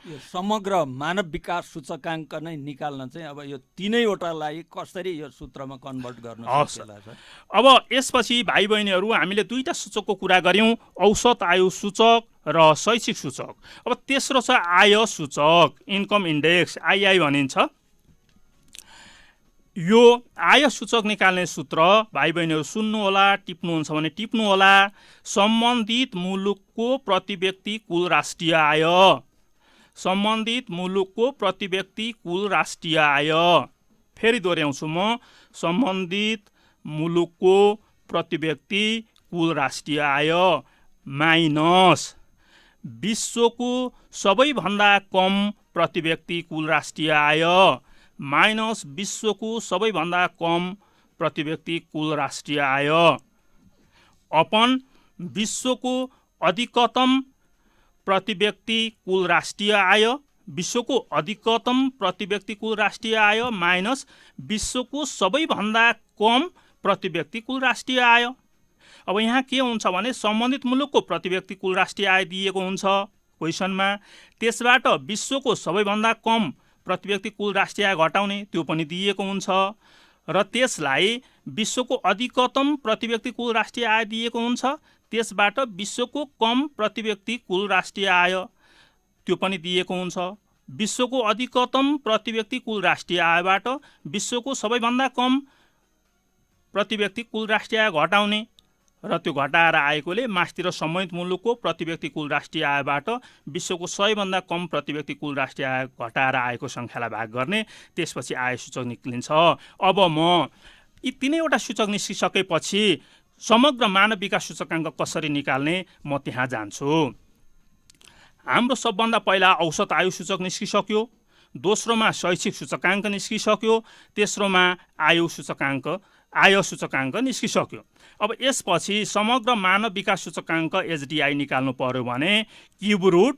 यो समग्र मानव विकास सूचकाङ्क नै निकाल्न चाहिँ अब यो तीनैवटालाई कसरी यो सूत्रमा कन्भर्ट गर्न सकिएला सर? अब यसपछि भाइ बहिनीहरू हामीले दुईटा सूचकको कुरा गर्यौं, औसत आयु सूचक र शैक्षिक सूचक। अब तेस्रो छ आय सूचक, इन्कम इन्डेक्स, आइआई भनिन्छ। यो आय सूचक निकाल्ने सूत्र भाइ बहिनीहरू सुन्नु होला, टिप्नुहुन्छ भने टिप्नु होला। सम्बन्धित मुलुकको प्रति व्यक्ति कुल राष्ट्रिय आय, सम्बन्धित मुलुकको प्रति व्यक्ति कुल राष्ट्रिय आय। फेरि दोहोऱ्याउँछु म, सम्बन्धित मुलुकको प्रति व्यक्ति कुल राष्ट्रिय आय माइनस विश्वको सबैभन्दा कम प्रति व्यक्ति कुल राष्ट्रिय आय माइनस विश्वको सबैभन्दा कम प्रति व्यक्ति कुल राष्ट्रिय आय अपन विश्वको अधिकतम प्रति व्यक्ति कुल राष्ट्रिय आय, विश्वको अधिकतम प्रति व्यक्ति कुल राष्ट्रिय आय माइनस विश्वको सबैभन्दा कम प्रति व्यक्ति कुल राष्ट्रिय आय। अब यहाँ के हुन्छ भने सम्बन्धित मुलुकको प्रति व्यक्ति कुल राष्ट्रिय आय दिएको हुन्छ क्वेसनमा, त्यसबाट विश्वको सबैभन्दा कम प्रति व्यक्ति कुल राष्ट्रिय आय घटाउने त्यो पनि दिएको हुन्छ र त्यसलाई विश्वको अधिकतम प्रति व्यक्ति कुल राष्ट्रिय आय दिएको हुन्छ, त्यसबाट विश्वको कम प्रति व्यक्ति कुल राष्ट्रिय आय त्यो पनि दिएको हुन्छ। विश्वको अधिकतम प्रति व्यक्ति कुल राष्ट्रिय आयबाट विश्वको सबैभन्दा कम प्रति व्यक्ति कुल राष्ट्रिय आय घटाउने र त्यो घटाएर आएकोले मास्तिर सम्बन्धित मुलुकको प्रति व्यक्ति कुल राष्ट्रिय आयबाट विश्वको सबैभन्दा कम प्रति व्यक्ति कुल राष्ट्रिय आय घटाएर आएको सङ्ख्यालाई भाग गर्ने, त्यसपछि आय सूचक निक्लिन्छ। अब म यी तीनैवटा सूचक निस्किसकेपछि समग्र मानव विकास सूचकाङ्क कसरी निकाल्ने म त्यहाँ जान्छु। हाम्रो सबभन्दा पहिला औसत आयु सूचक निस्किसक्यो, दोस्रोमा शैक्षिक सूचकाङ्क निस्किसक्यो, तेस्रोमा आय सूचकाङ्क निस्किसक्यो। अब यसपछि समग्र मानव विकास सूचकाङ्क एचडिआई निकाल्नु पर्यो भने क्युब रुट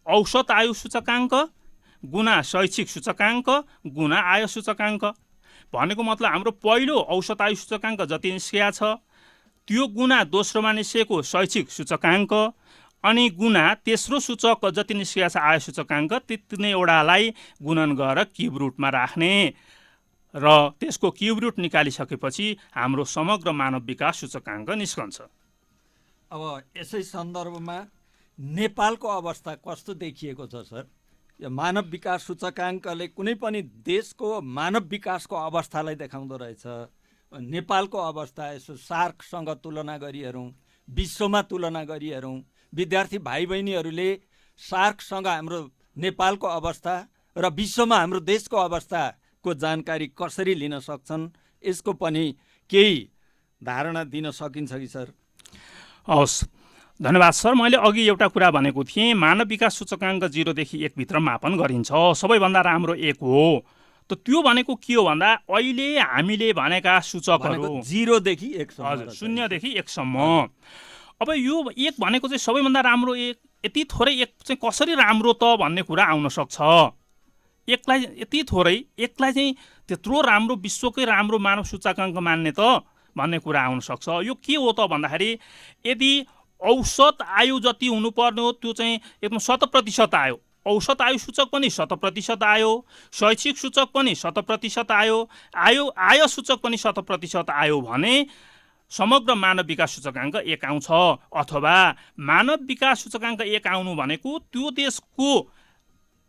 औसत आयु सूचकाङ्क गुणा शैक्षिक सूचकाङ्क गुणा आय सूचकाङ्क भनेको मतलब हाम्रो पहिलो औसत आयु सूचकाङ्क जति निस्किया छ त्यो गुणा दोस्रोमा निस्किएको शैक्षिक सूचकाङ्क अनि गुणा तेस्रो सूचक जति निस्किया छ आय सूचकाङ्क, त्यति नै वटालाई गुणन गरेर क्युब रुटमा राख्ने र त्यसको क्युब रुट निकालिसकेपछि हाम्रो समग्र मानव विकास सूचकाङ्क निस्कन्छ। अब यसै सन्दर्भमा नेपालको अवस्था कस्तो देखिएको छ सर? यो मानव विकास सूचकाङ्कले कुनै पनि देशको मानव विकासको अवस्थालाई देखाउँदो रहेछ। नेपालको अवस्था यसो सार्कसँग तुलना गरी हेरौँ, विश्वमा तुलना गरी हेरौँ, विद्यार्थी भाइ बहिनीहरूले सार्कसँग हाम्रो नेपालको अवस्था र विश्वमा हाम्रो देशको अवस्थाको जानकारी कसरी लिन सक्छन्, यसको पनि केही धारणा दिन सकिन्छ कि सर? हवस्, धन्यवाद सर। मैले अघि एउटा कुरा भनेको थिएँ, मानव विकास सूचकाङ्क 0 देखि 1 भित्र मापन गरिन्छ, सबैभन्दा राम्रो 1 हो। त त्यो भनेको के हो भन्दा अहिले हामीले भनेका सूचकहरू 0 देखि 1 सम्म। हजुर, 0 देखि 1 सम्म। अब यो 1 भनेको चाहिँ सबैभन्दा राम्रो 1, यति थोरै 1 चाहिँ कसरी राम्रो त भन्ने कुरा आउन सक्छ। 1लाई यति थोरै 1लाई चाहिँ त्यत्रो राम्रो, विश्वकै राम्रो मानव सूचकाङ्क मान्ने त भन्ने कुरा आउन सक्छ। यो के हो त भन्दाखेरि यदि औसत आयु जति हुनुपर्ने हो त्यो चाहिँ एकदम 100% आयो, औसत आयु सूचक पनि 100% आयो, शैक्षिक सूचक पनि 100% आयो, आय सूचक पनि 100% आयो भने समग्र मानव विकास सूचकाङ्क 1 आउँछ। अथवा मानव विकास सूचकाङ्क 1 आउनु भनेको त्यो देशको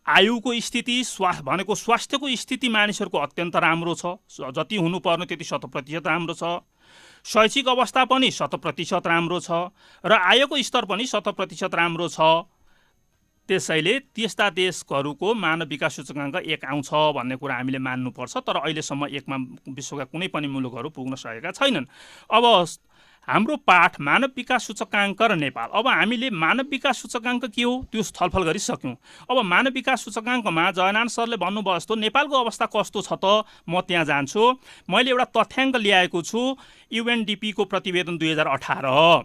आयुको स्थिति, भनेको स्वास्थ्यको स्थिति मानिसहरूको अत्यन्त राम्रो छ, जति हुनुपर्ने त्यति 100% राम्रो छ, शैक्षिक अवस्था पनि 100% राम्रो छ, र आयको स्तर पनि 100% राम्रो छ। त्यसैले त्यस्ता देशहरूको मानव विकास सूचकाङ्क 1 आउँछ भन्ने कुरा हामीले मान्नुपर्छ। तर अहिलेसम्म 1मा विश्वका कुनै पनि मुलुकहरू पुग्न सकेका छैनन्। अब हाम्रो पाठ मानव विकास सूचकाङ्क र नेपाल। अब हामीले मानव विकास सूचकाङ्क के हो त्यो छलफल गरिसक्यौँ। अब मानव विकास सूचकाङ्कमा जयनारायण सरले भन्नुभयो जस्तो नेपालको अवस्था कस्तो छ त म त्यहाँ जान्छु। मैले एउटा तथ्याङ्क ल्याएको छु, UNDP को प्रतिवेदन 2018।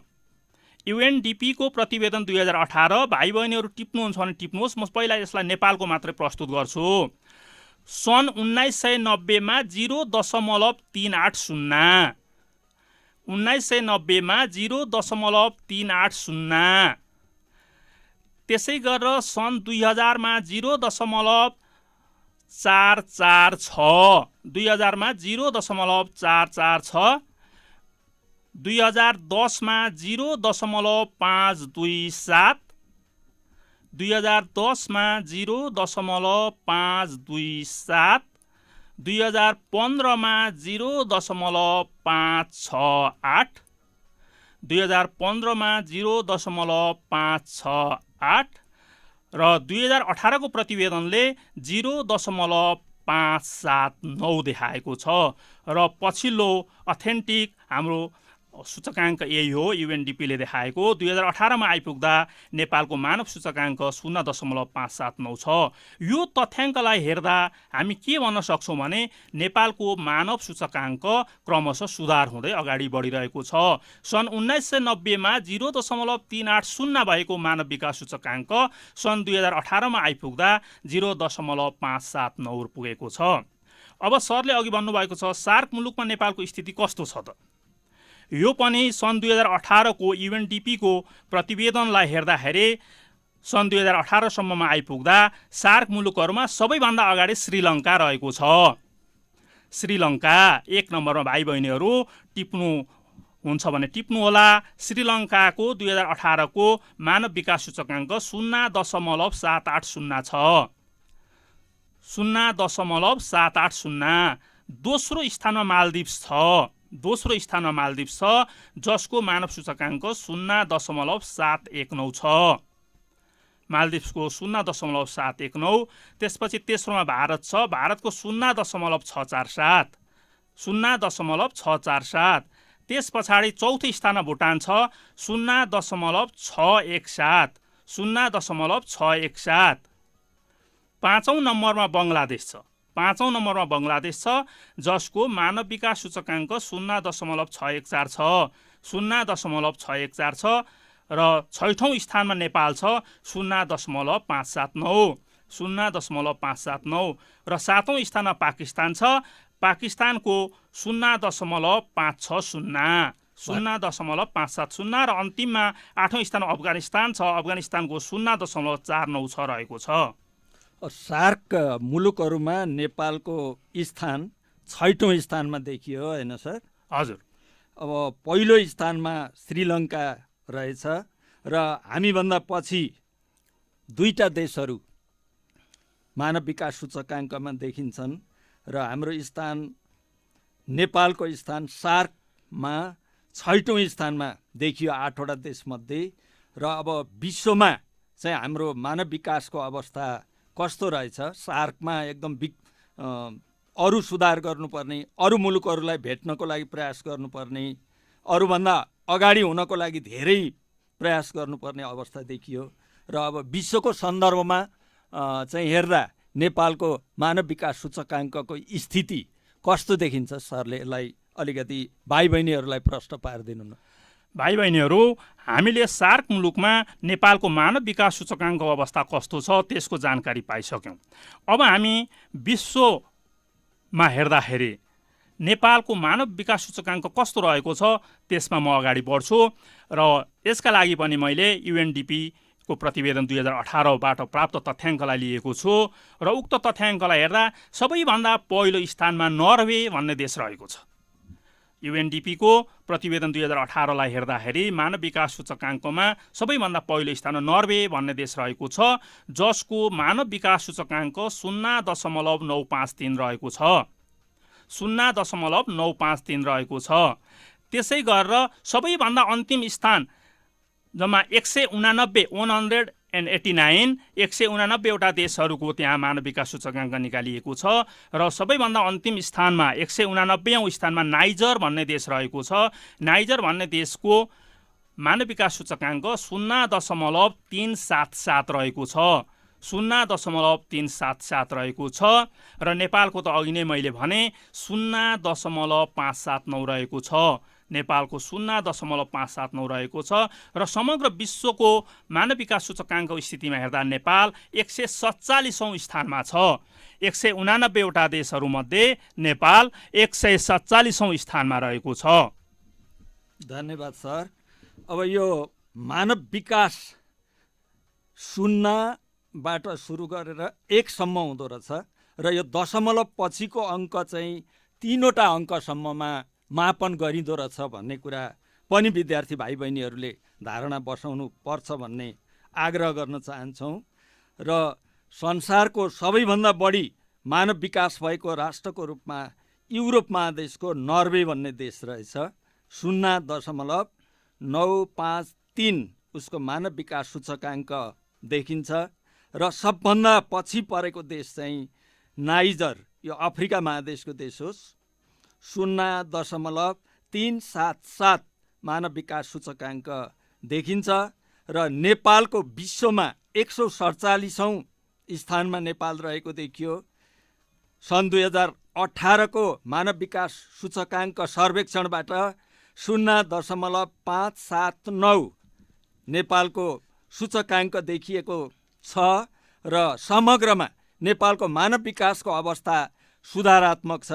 UNDP को प्रतिवेदन 2018। भाइ बहिनीहरू टिप्नुहुन्छ भने टिप्नुहोस्, म पहिला यसलाई नेपालको मात्रै प्रस्तुत गर्छु। सन् 1990 मा 0.380, 1990 मा 0.380, त्यसै गरेर सन् 2000 मा 0.446, 2000 मा 0.446, 2010 मा 0.527, 2010 मा 0.527, 2015 मा 0.568, 2015 मा 0.568 र 2018 को प्रतिवेदनले 0.579 देखाएको छ। र पछिल्लो अथेन्टिक हाम्रो सूचकाङ्क यही हो, UNDP ले देखाएको। 2018 मा आइपुग्दा नेपालको मानव सूचकाङ्क 0.579 छ। यो तथ्याङ्कलाई हेर्दा हामी के भन्न सक्छौँ भने नेपालको मानव सूचकाङ्क क्रमशः सुधार हुँदै अगाडि बढिरहेको छ। सन् 1990 मा 0.380 भएको मानव विकास सूचकाङ्क सन् 2018 मा आइपुग्दा 0.579 पुगेको छ। अब सरले अघि भन्नुभएको छ सार्क मुलुकमा नेपालको स्थिति कस्तो छ त। यो पनि सन् 2018 को UNDP को प्रतिवेदनलाई हेर्दाखेरि सन् 2018 सम्ममा आइपुग्दा सार्क मुलुकहरूमा सबैभन्दा अगाडि श्रीलङ्का रहेको छ। श्रीलङ्का 1 नम्बरमा। भाइ बहिनीहरू टिप्नु हुन्छ भने टिप्नु होला। श्रीलङ्काको 2018 को मानव विकास सूचकाङ्क 0.780 छ, 0.780। दोस्रो स्थानमा मालदिप्स छ, दोस्रो स्थानमा मालदिप्स छ, जसको मानव सूचकाङ्क 0.719 छ, मालदिप्सको 0.719। त्यसपछि तेस्रोमा भारत छ, भारतको 0.647, 0.647। त्यस पछाडि चौथो स्थानमा भुटान छ, 0.617, 0.617। पाँचौं नम्बरमा बङ्गलादेश छ, पाँचौं नम्बरमा बङ्गलादेश छ, जसको मानव विकास सूचकाङ्क 0.614 छ, 0.614 छ। र छैठौं स्थानमा नेपाल छ, 0.579, 0.579। र सातौं स्थानमा पाकिस्तान छ, पाकिस्तानको 0.560, 0.570। र अन्तिममा आठौं स्थानमा अफगानिस्तान छ, अफगानिस्तानको 0.49 छ रहेको छ। सार्क मुलुकहरूमा नेपालको स्थान छैठौं स्थानमा देखियो हैन सर? हजुर। अब पहिलो स्थानमा श्रीलङ्का रहेछ र हामीभन्दा पछि दुईटा देशहरू मानव विकास सूचकाङ्कमा देखिन्छन् र हाम्रो स्थान नेपालको स्थान सार्कमा छैठौं स्थानमा देखियो 8वटा देशमध्ये। र अब विश्वमा चाहिँ हाम्रो मानव विकासको अवस्था कस्तो रहेछ, सार्कमा एकदम अरू सुधार गर्नुपर्ने, अरू मुलुकहरूलाई भेट्नको लागि प्रयास गर्नुपर्ने, अरूभन्दा अगाडि हुनको लागि धेरै प्रयास गर्नुपर्ने अवस्था देखियो। र अब विश्वको सन्दर्भमा चाहिँ हेर्दा नेपालको मानव विकास सूचकाङ्कको स्थिति कस्तो देखिन्छ? सरले यसलाई अलिकति भाइ बहिनीहरूलाई प्रश्न पारिदिनु न। भाइ बहिनीहरू, हामीले सार्क मुलुकमा नेपालको मानव विकास सूचकाङ्कको अवस्था कस्तो छ त्यसको जानकारी पाइसक्यौँ। अब हामी विश्वमा हेर्दाखेरि नेपालको मानव विकास सूचकाङ्क कस्तो रहेको छ त्यसमा म अगाडि बढ्छु। र यसका लागि पनि मैले UNDP को प्रतिवेदन 2018बाट प्राप्त तथ्याङ्कलाई लिएको छु। र उक्त तथ्याङ्कलाई हेर्दा सबैभन्दा पहिलो स्थानमा नर्वे भन्ने देश रहेको छ। UNDP को प्रतिवेदन 2018लाई हेर्दाखेरि मानव विकास सूचकाङ्कमा सबैभन्दा पहिलो स्थानमा नर्वे भन्ने देश रहेको छ, जसको मानव विकास सूचकाङ्क 0.953 रहेको छ। 0.953 रहेको छ। त्यसै गरेर सबैभन्दा अन्तिम स्थान जम्मा 189 वटा देशहरूको त्यहाँ मानव विकास सूचकाङ्क निकालिएको छ। र सबैभन्दा अन्तिम स्थानमा 189औं स्थानमा नाइजर भन्ने देश रहेको छ। नाइजर भन्ने देशको मानव विकास सूचकाङ्क 0.377 रहेको छ। 0.377 रहेको छ। र नेपालको त अघि नै मैले भने 0.579 रहेको छ। नेपालको 0.579 रहेको छ। र समग्र विश्वको मानव विकास सूचकाङ्क स्थितिमा हेर्दा नेपाल 147औं स्थानमा छ। 189 वटा देशहरूमध्ये नेपाल 147औं स्थानमा रहेको छ। धन्यवाद सर। अब यो मानव विकास 0बाट सुरु गरेर 1 सम्म हुँदो रहेछ। र यो दशमलव पछिको अङ्क चाहिँ 3वटा अङ्कसम्ममा मापन गरिँदो रहेछ भन्ने कुरा पनि विद्यार्थी भाइ बहिनीहरूले धारणा बसाउनु पर्छ भन्ने आग्रह गर्न चाहन्छौँ। र संसारको सबैभन्दा बढी मानव विकास भएको राष्ट्रको रूपमा युरोप महादेशको नर्वे भन्ने देश रहेछ। 0.953 उसको मानव विकास सूचकाङ्क देखिन्छ। र सबभन्दा पछि परेको देश चाहिँ नाइजर, यो अफ्रिका महादेशको देश होस्, 0.377 मानव विकास सूचकाङ्क देखिन्छ। र नेपालको विश्वमा 147औं स्थानमा नेपाल रहेको देखियो। सन् 2018को मानव विकास सूचकाङ्क सर्वेक्षणबाट 0.579 नेपालको सूचकाङ्क देखिएको छ। र समग्रमा नेपालको मानव विकासको अवस्था सुधारात्मक छ।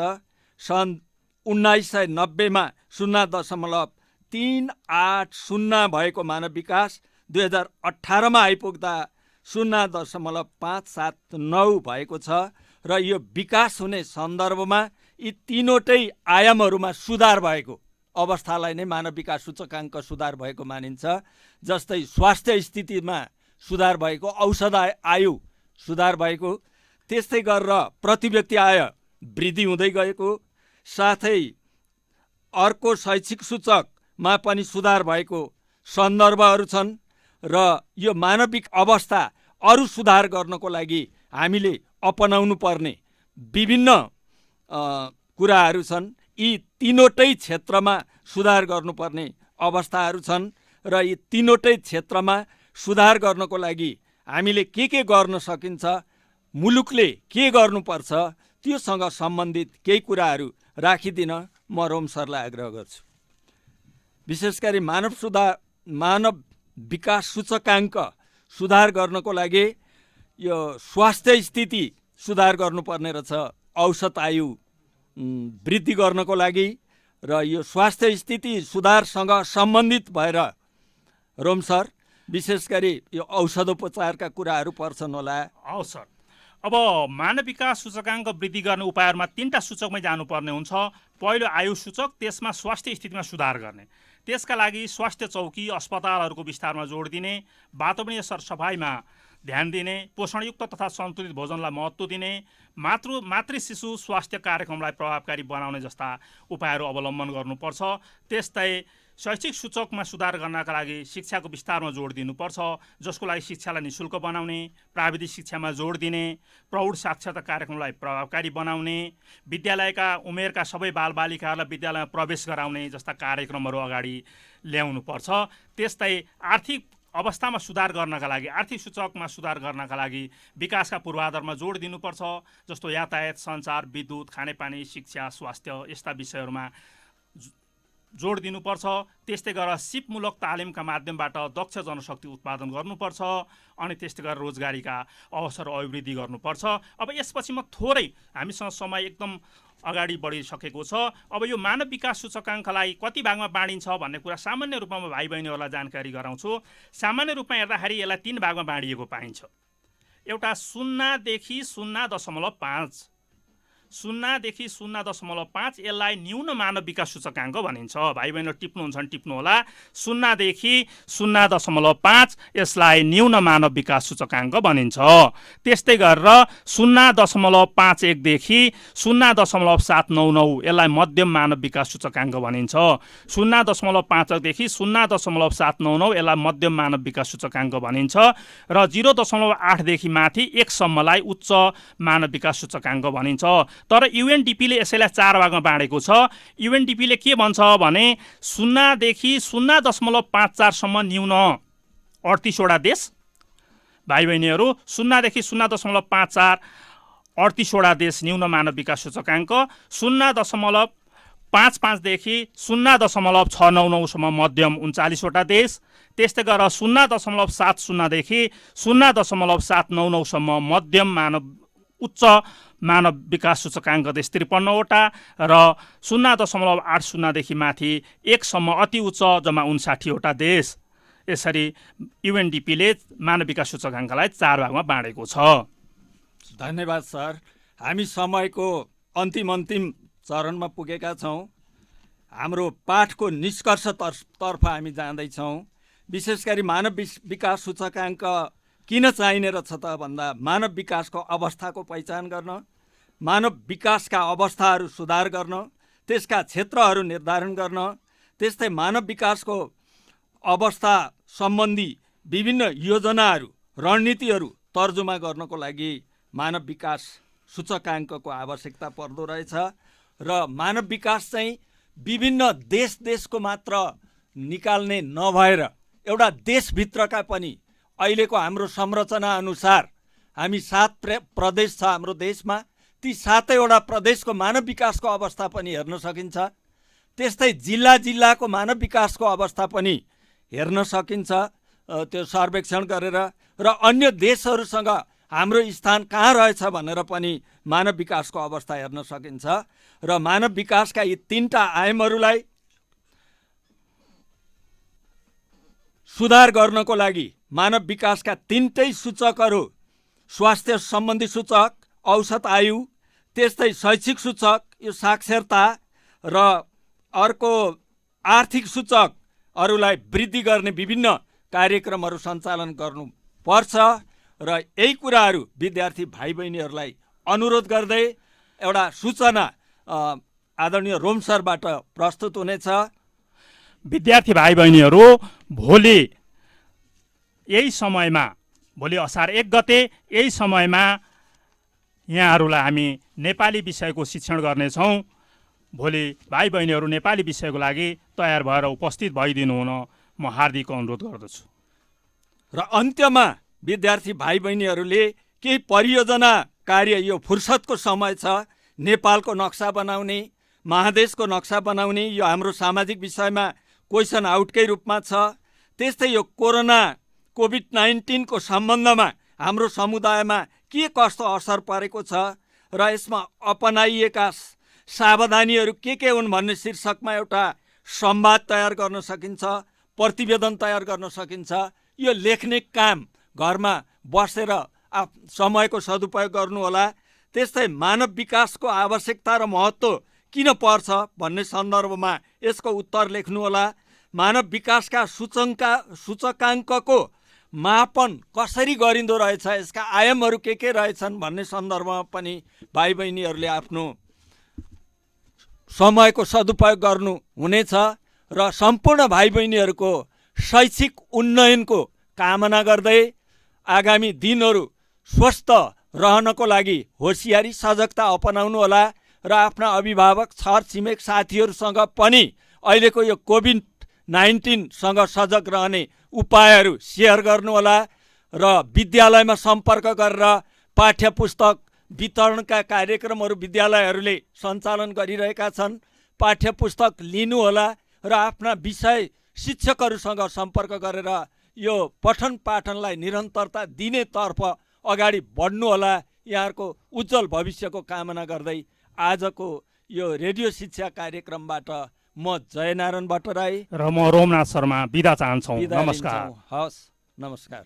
सन् 1990मा 0.380 भएको मानव विकास 2018मा आइपुग्दा 0.579 भएको छ। र यो विकास हुने सन्दर्भमा यी तीनवटै आयामहरूमा सुधार भएको अवस्थालाई नै मानव विकास सूचकाङ्क सुधार भएको मानिन्छ। जस्तै स्वास्थ्य स्थितिमा सुधार भएको, औषध आयु सुधार भएको, त्यस्तै गरेर प्रति व्यक्ति आय वृद्धि हुँदै गएको, साथै अर्को शैक्षिक सूचकमा पनि सुधार भएको सन्दर्भहरू छन्। र यो मानविक अवस्था अरू सुधार गर्नको लागि हामीले अपनाउनु पर्ने विभिन्न कुराहरू छन्। यी तीनवटै क्षेत्रमा सुधार गर्नुपर्ने अवस्थाहरू छन्। र यी तीनवटै क्षेत्रमा सुधार गर्नको लागि हामीले के गर्न सकिन्छ, मुलुकले के गर्नुपर्छ, त्योसँग सम्बन्धित केही कुराहरू राखिदिन म रोम सरलाई आग्रह गर्छु। विशेष गरी मानव विकास सूचकाङ्क सुधार गर्नको लागि यो स्वास्थ्य स्थिति सुधार गर्नुपर्ने रहेछ, औषध आयु वृद्धि गर्नको लागि। र यो स्वास्थ्य स्थिति सुधारसँग सम्बन्धित भएर रोम सर विशेष गरी यो औषधोपचारका कुराहरू पर्छन् होला। हवस् सर। अब मानव विकास सूचकाङ्क वृद्धि गर्ने उपायहरूमा 3टा सूचकमै जानुपर्ने हुन्छ। पहिलो आयु सूचक, त्यसमा स्वास्थ्य स्थितिमा सुधार गर्ने। त्यसका लागि स्वास्थ्य चौकी, अस्पतालहरूको विस्तारमा जोड दिने, वातावरणीय सरसफाइमा ध्यान दिने, पोषणयुक्त तथा सन्तुलित भोजनलाई महत्त्व दिने, मातृ शिशु स्वास्थ्य कार्यक्रमलाई प्रभावकारी बनाउने जस्ता उपायहरू अवलम्बन गर्नुपर्छ। त्यस्तै शैक्षिक सूचकमा सुधार गर्नका लागि शिक्षाको विस्तारमा जोड दिनुपर्छ, जसको लागि शिक्षालाई निःशुल्क बनाउने, प्राविधिक शिक्षामा जोड दिने, प्रौढ साक्षरता कार्यक्रमलाई प्रभावकारी बनाउने, विद्यालयका उमेरका सबै बालबालिकाहरूलाई विद्यालयमा प्रवेश गराउने जस्ता कार्यक्रमहरू अगाडि ल्याउनुपर्छ। त्यस्तै आर्थिक अवस्थामा सुधार गर्नका लागि, आर्थिक सूचकमा सुधार गर्नका लागि विकासका पूर्वाधारमा जोड दिनुपर्छ, जस्तो यातायात, सञ्चार, विद्युत, खानेपानी, शिक्षा, स्वास्थ्य यस्ता विषयहरूमा जोड दिनुपर्छ। त्यस्तै गरेर सिपमूलक तालिमका माध्यमबाट दक्ष जनशक्ति उत्पादन गर्नुपर्छ अनि त्यस्तै गरेर रोजगारीका अवसर अभिवृद्धि गर्नुपर्छ। अब यसपछि म थोरै, हामीसँग समय एकदम अगाडि बढिसकेको छ, अब यो मानव विकास सूचकाङ्कलाई कति भागमा बाँडिन्छ भन्ने कुरा सामान्य रूपमा म भाइ बहिनीहरूलाई जानकारी गराउँछु। सामान्य रूपमा हेर्दाखेरि यसलाई 3 भागमा बाँडिएको पाइन्छ। एउटा 0 देखि 0.5, 0 देखि 0.5 यसलाई न्यून मानव विकास सूचकाङ्क भनिन्छ। भाइ बहिनीहरू टिप्नुहुन्छ भने टिप्नुहोला। 0 देखि 0.5 यसलाई न्यून मानव विकास सूचकाङ्क भनिन्छ। त्यस्तै गरेर 0.51 देखि 0.799 यसलाई मध्यम मानव विकास सूचकाङ्क भनिन्छ। 0.5 देखि 0.799 यसलाई मध्यम मानव विकास सूचकाङ्क भनिन्छ र 0.8 देखि माथि 1 सम्मलाई उच्च मानव विकास सूचकाङ्क भनिन्छ। तर युएनडिपीले यसैलाई 4 भागमा बाँडेको छ। युएनडिपीले के भन्छ भने 0 देखि 0.54 सम्म न्यून 38 वटा देश, भाइ बहिनीहरू 0 देखि 0.54 38 वटा देश न्यून मानव विकास सूचकाङ्क, 0.55 देखि 0.699 सम्म मध्यम 39 वटा देश, त्यस्तै गरेर 0.70 देखि 0.799 सम्म मध्यम उच्च मानव विकास सूचकाङ्क देश 53 वटा र 0.80 देखि माथि 1 सम्म अति उच्च जम्मा 59 वटा देश। यसरी युएनडिपीले मानव विकास सूचकाङ्कलाई 4 भागमा बाँडेको छ। धन्यवाद सर। हामी समयको अन्तिम चरणमा पुगेका छौँ। हाम्रो पाठको निष्कर्षतर्फ हामी जाँदैछौँ। विशेष गरी मानव विकास सूचकाङ्क किन चाहिने रहेछ त भन्दा मानव विकासको अवस्थाको पहिचान गर्न, मानव विकासका अवस्थाहरू सुधार गर्न, त्यसका क्षेत्रहरू निर्धारण गर्न, त्यस्तै मानव विकासको अवस्था सम्बन्धी विभिन्न योजनाहरू, रणनीतिहरू तर्जुमा गर्नको लागि मानव विकास सूचकाङ्कको आवश्यकता पर्दो रहेछ। र मानव विकास चाहिँ विभिन्न देशको मात्र निकाल्ने नभएर एउटा देशभित्रका पनि अहिलेको हाम्रो संरचना अनुसार हामी 7 प्रदेश छ हाम्रो देशमा, ती 7वटा प्रदेशको मानव विकासको अवस्था पनि हेर्न सकिन्छ। त्यस्तै जिल्लाको मानव विकासको अवस्था पनि हेर्न सकिन्छ त्यो सर्वेक्षण गरेर, र अन्य देशहरूसँग हाम्रो स्थान कहाँ रहेछ भनेर पनि मानव विकासको अवस्था हेर्न सकिन्छ। र मानव विकासका यी 3टा आयामहरूलाई सुधार गर्नको लागि मानव विकासका 3टै सूचकहरू, स्वास्थ्य सम्बन्धी सूचक, औसत आयु, त्यस्तै शैक्षिक सूचक यो साक्षरता र अर्को आर्थिक सूचकहरूलाई वृद्धि गर्ने विभिन्न कार्यक्रमहरू सञ्चालन गर्नुपर्छ। र यही कुराहरू विद्यार्थी भाइ बहिनीहरूलाई अनुरोध गर्दै एउटा सूचना आदरणीय रोम सरबाट प्रस्तुत हुनेछ। विद्यार्थी भाइ बहिनीहरू, भोलि यही समयमा, भोलि असार 1 गते यही समयमा यहाँहरूलाई हामी नेपाली विषयको शिक्षण गर्नेछौँ। भोलि भाइ बहिनीहरू नेपाली विषयको लागि तयार भएर उपस्थित भइदिनु हुन म हार्दिक अनुरोध गर्दछु। र अन्त्यमा विद्यार्थी भाइ बहिनीहरूले केही परियोजना कार्य, यो फुर्सदको समय छ, नेपालको नक्सा बनाउने, महादेशको नक्सा बनाउने, यो हाम्रो सामाजिक विषयमा क्वेसन आउटकै रूपमा छ। त्यस्तै यो कोभिड-19 को सम्बन्धमा हाम्रो समुदायमा के कस्तो असर परेको छ र यसमा अपनाइएका सावधानीहरू के हुन् भन्ने शीर्षकमा एउटा संवाद तयार गर्न सकिन्छ, प्रतिवेदन तयार गर्न सकिन्छ। यो लेख्ने काम घरमा बसेर समयको सदुपयोग गर्नुहोला। त्यस्तै मानव विकासको आवश्यकता र महत्त्व किन पर्छ भन्ने सन्दर्भमा यसको उत्तर लेख्नुहोला। मानव विकासका सूचकाङ्कको मापन कसरी गरिँदो रहेछ, यसका आयामहरू के रहेछन् भन्ने सन्दर्भमा पनि भाइ बहिनीहरूले आफ्नो समयको सदुपयोग गर्नु हुनेछ। र सम्पूर्ण भाइ बहिनीहरूको शैक्षिक उन्नयनको कामना गर्दै आगामी दिनहरू स्वस्थ रहनको लागि होसियारी सजगता अपनाउनु होला र आफ्ना अभिभावक छरछिमेक साथीहरूसँग पनि अहिलेको यो कोभिड-19सँग सजग रहने उपायहरू सेयर गर्नुहोला र विद्यालयमा सम्पर्क गरेर पाठ्य पुस्तक वितरणका कार्यक्रमहरू विद्यालयहरूले सञ्चालन गरिरहेका छन्। पाठ्य पुस्तक लिनुहोला र आफ्ना विषय शिक्षकहरूसँग सम्पर्क गरेर यो पठन पाठनलाई निरन्तरता दिनेतर्फ अगाडि बढ्नुहोला। यहाँहरूको उज्जवल भविष्यको कामना गर्दै आजको यो रेडियो शिक्षा कार्यक्रमबाट म जयनारायण भट्टराई र म रोमनाथ शर्मा बिदा चाहन्छौँ। बिदा नमस्कार। लिन्छौँ। हस्, नमस्कार।